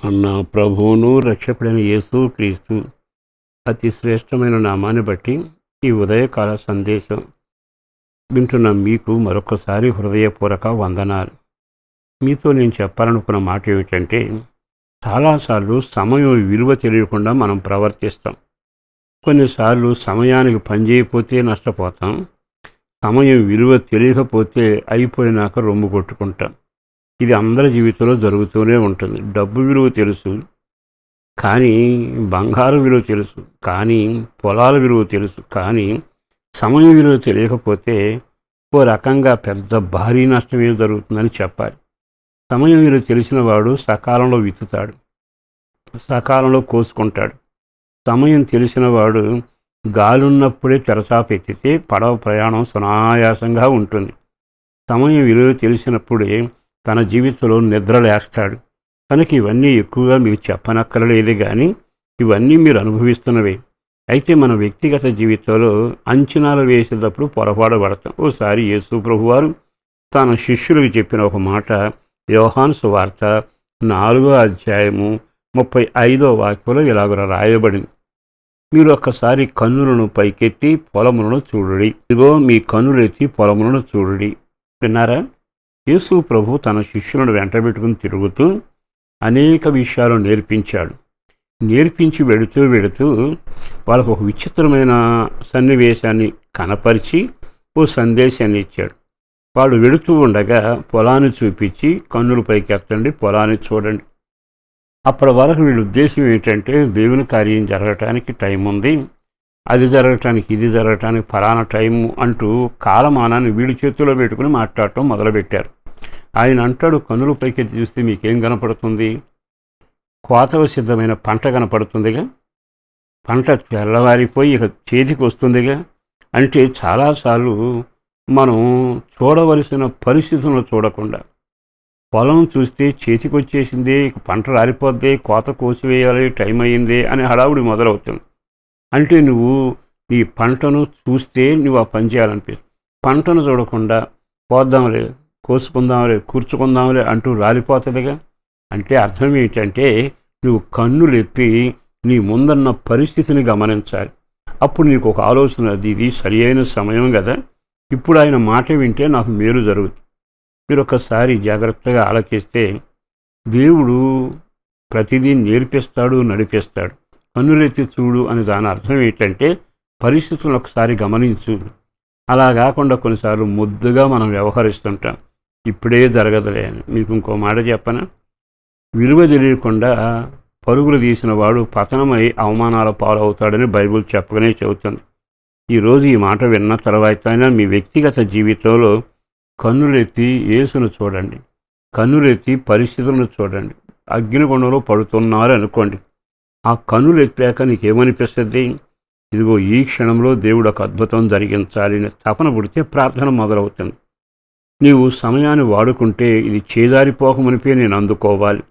అన్న ప్రభువును రక్షకుడైన యేసు క్రీస్తు అతి శ్రేష్టమైన నామాన్ని బట్టి ఈ ఉదయకాల సందేశం వింటున్న మీకు మరొకసారి హృదయపూర్వక వందనాలు. మీతో నేను చెప్పాలనుకున్న మాట ఏమిటంటే, చాలాసార్లు సమయం విలువ తెలియకుండా మనం ప్రవర్తిస్తాం. కొన్నిసార్లు సమయానికి పనిచేయకపోతే నష్టపోతాం. సమయం విలువ తెలియకపోతే అయిపోయినాక రొమ్ము కొట్టుకుంటాం. ఇది అందరి జీవితంలో జరుగుతూనే ఉంటుంది. డబ్బు విలువ తెలుసు, కానీ బంగారు విలువ తెలుసు, కానీ పొలాల విలువ తెలుసు, కానీ సమయం విలువ తెలియకపోతే ఓ రకంగా పెద్ద భారీ నష్టమే జరుగుతుందని చెప్పాలి. సమయం విలువ తెలిసిన వాడు సకాలంలో విత్తుతాడు, సకాలంలో కోసుకుంటాడు. సమయం తెలిసిన వాడు గాలున్నప్పుడే తెరచాప ఎత్తితే పడవ ప్రయాణం సునాయాసంగా ఉంటుంది. సమయం విలువ తెలిసినప్పుడే తన జీవితంలో నిద్రలేస్తాడు. కనుక ఇవన్నీ ఎక్కువగా మీకు చెప్పనక్కర్లేదు, కానీ ఇవన్నీ మీరు అనుభవిస్తున్నవే. అయితే మన వ్యక్తిగత జీవితంలో అంచనాలు వేసేటప్పుడు పొరపాటు పడతాం. ఓసారి యేసు ప్రభువారు తన శిష్యులకు చెప్పిన ఒక మాట యోహాను సువార్త 4వ అధ్యాయము 35వ వాక్యంలో ఇలాగ రాయబడింది. మీరు ఒక్కసారి కన్నులను పైకెత్తి పొలములను చూడుడి. ఇదిగో మీ కన్నులెత్తి పొలములను చూడుడి. విన్నారా? యేసు ప్రభు తన శిష్యులను వెంటబెట్టుకుని తిరుగుతూ అనేక విషయాలు నేర్పించాడు. నేర్పించి వెడుతూ వాళ్ళకు ఒక విచిత్రమైన సన్నివేశాన్ని కనపరిచి ఓ సందేశాన్ని ఇచ్చాడు. వాడు వెడుతూ ఉండగా పొలాన్ని చూపించి కన్నుల పైకి ఎత్తండి, పొలాన్ని చూడండి. అప్పటి వరకు వీళ్ళ ఉద్దేశం ఏంటంటే, దేవుని కార్యం జరగటానికి టైం ఉంది, అది జరగటానికి ఇది జరగటానికి ఫలానా టైము అంటూ కాలమానాన్ని వీడి చేతిలో పెట్టుకుని మాట్లాడటం మొదలుపెట్టారు. ఆయన అంటాడు, కన్నుల పైకెత్తి చూస్తే మీకేం కనపడుతుంది? కోతకు సిద్ధమైన పంట కనపడుతుందిగా, పంట తెల్లవారిపోయి ఇక చేతికి వస్తుందిగా. అంటే చాలాసార్లు మనం చూడవలసిన పరిస్థితులను చూడకుండా పొలం చూస్తే చేతికి వచ్చేసింది, ఇక పంట రాలిపోద్ది, కోత కోసివేయాలి, టైం అయ్యింది అని హడావుడి మొదలవుతుంది. అంటే నువ్వు నీ పంటను చూస్తే నువ్వు ఆ పని చేయాలనిపిస్తుంది. పంటను చూడకుండా పోద్దాంలే, కోసుకుందాంలే, కూర్చుకుందాంలే అంటూ రాలిపోతుందిగా. అంటే అర్థం ఏంటంటే, నువ్వు కన్నులెత్తి నీ ముందన్న పరిస్థితిని గమనించాలి. అప్పుడు నీకు ఒక ఆలోచన, ఇది సరి అయిన సమయం కదా, ఇప్పుడు ఆయన మాట వింటే నాకు మేలు జరుగుతుంది. మీరు ఒకసారి జాగ్రత్తగా ఆలకిస్తే దేవుడు ప్రతిదీ నేర్పిస్తాడు, నడిపిస్తాడు. కన్నులెత్తి చూడు అని దాని అర్థం ఏంటంటే, పరిస్థితులను ఒకసారి గమనించు. అలా కాకుండా కొన్నిసార్లు ముద్దుగా మనం వ్యవహరిస్తుంటాం. ఇప్పుడే జరగదులే అని. మీకు ఇంకో మాట చెప్పనా? విలువ తెలియకుండా పరుగులు తీసిన వాడు పతనమై అవమానాల పాలవుతాడని బైబిల్ చెప్పగానే చెబుతుంది. ఈరోజు ఈ మాట విన్న తర్వాత అయినా మీ వ్యక్తిగత జీవితంలో కన్నులెత్తి యేసును చూడండి, కన్నులెత్తి పరిస్థితులను చూడండి. అగ్నిగుండంలో పడుతున్నారు అనుకోండి, ఆ కన్నులు ఎత్తాక నీకేమనిపిస్తుంది? ఇదిగో ఈ క్షణంలో దేవుడు ఒక అద్భుతం జరిగించాలి అని తపన పుడితే ప్రార్థన మొదలవుతుంది. నీవు సమయాన్ని వాడుకుంటే ఇది చేదారిపోకమునిపే నేను అందుకోవాలి.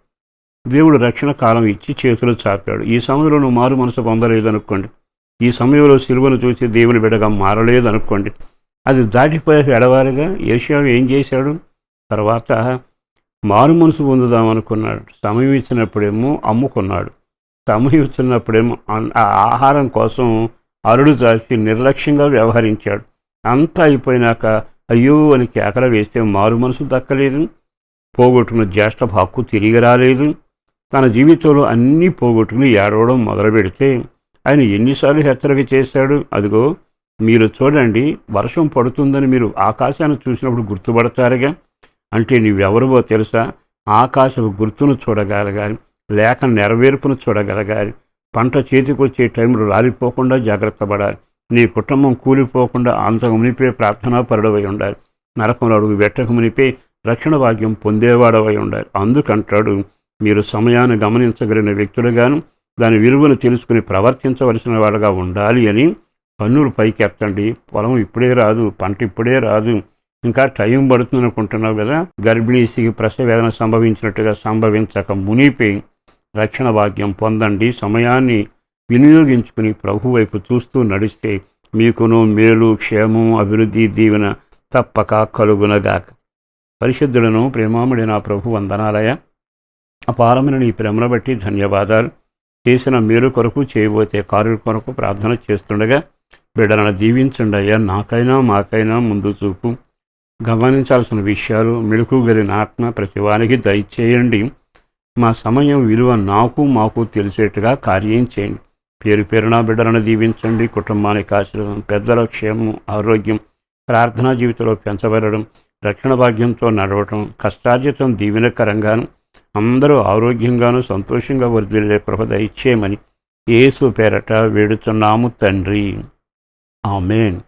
దేవుడు రక్షణ కాలం ఇచ్చి చేతులు చాపాడు. ఈ సమయంలో నువ్వు మారు మనసు పొందలేదనుకోండి, ఈ సమయంలో సిలువను చూసి దేవుని బిడ్డగా మారలేదనుకోండి, అది దాటిపోయాక ఎడవాలిగా. యేషయా ఏం చేశాడు? తర్వాత మారు మనసు పొందుదామనుకున్నాడు. సమయం ఇచ్చినప్పుడేమో అమ్ముకున్నాడు, సమయం ఇచ్చినప్పుడేమో ఆ ఆహారం కోసం అరుడు చాచి నిర్లక్ష్యంగా వ్యవహరించాడు. అంతా అయిపోయినాక అయ్యో అని కేకల వేస్తే మారు మనసు దక్కలేదు, పోగొట్టుకున్న జ్యేష్ఠ హక్కు తిరిగి రాలేదు. తన జీవితంలో అన్నీ పోగొట్టుకుని ఏడవడం మొదలు పెడితే ఆయన ఎన్నిసార్లు హెచ్చరిక చేశాడు? అదిగో మీరు చూడండి, వర్షం పడుతుందని మీరు ఆకాశాన్ని చూసినప్పుడు గుర్తుపడతారుగా. అంటే నువ్వెవరివో తెలుసా? ఆకాశపు గుర్తును చూడగలగాలి, లేక నెరవేర్పును చూడగలగాలి. పంట చేతికొచ్చే టైంలో రాలిపోకుండా జాగ్రత్త పడాలి. నీ కుటుంబం కూలిపోకుండా అంతకు మునిపే ప్రార్థనా పరుడవై ఉండాలి. నరకంలో అడుగు వెట్టక మునిపే రక్షణ భాగ్యం పొందేవాడవై ఉండాలి. అందుకంటాడు, మీరు సమయాన్ని గమనించగలిగిన వ్యక్తులుగాను దాని విలువను తెలుసుకుని ప్రవర్తించవలసిన వాడుగా ఉండాలి అని. కన్నులు పైకి ఎత్తండి, పొలం ఇప్పుడే రాదు, పంట ఇప్పుడే రాదు, ఇంకా టైం పడుతుంది అనుకుంటున్నావు కదా. గర్భిణీసికి ప్రసవేదన సంభవించినట్టుగా సంభవించక మునిపే రక్షణ భాగ్యం పొందండి. సమయాన్ని వినియోగించుకుని ప్రభు వైపు చూస్తూ నడిస్తే మీకును మేలు, క్షేమం, అభివృద్ధి, దీవెన తప్పక కలుగునగాక. పరిశుద్ధులను ప్రేమాముడైన ప్రభు వందనాలయ. అపారమైన నీ ప్రేమను బట్టి ధన్యవాదాలు. చేసిన మేలు కొరకు, చేయబోతే కార్యుల కొరకు ప్రార్థన చేస్తుండగా బిడ్డలను దీవించండి అయ్యా. నాకైనా మాకైనా ముందు చూపు, గమనించాల్సిన విషయాలు, మెలకుగలిగిన ఆత్మ ప్రతివానికి దయచేయండి. మా సమయం విలువ మాకు తెలిసేట్టుగా కార్యం చేయండి. పేరు పేరున బిడ్డలను దీవించండి. కుటుంబానికి ఆశీర్వాదం, పెద్దల క్షేమం, ఆరోగ్యం, ప్రార్థనా జీవితంలో పెంచబడడం, రక్షణ భాగ్యంతో నడవటం, కష్టార్జితం దీవెనకరంగాను, అందరూ ఆరోగ్యంగాను సంతోషంగా వర్ధిల్లే కృప దయచేయమని యేసు పేరట వేడుచున్నాము తండ్రి. ఆమేన్.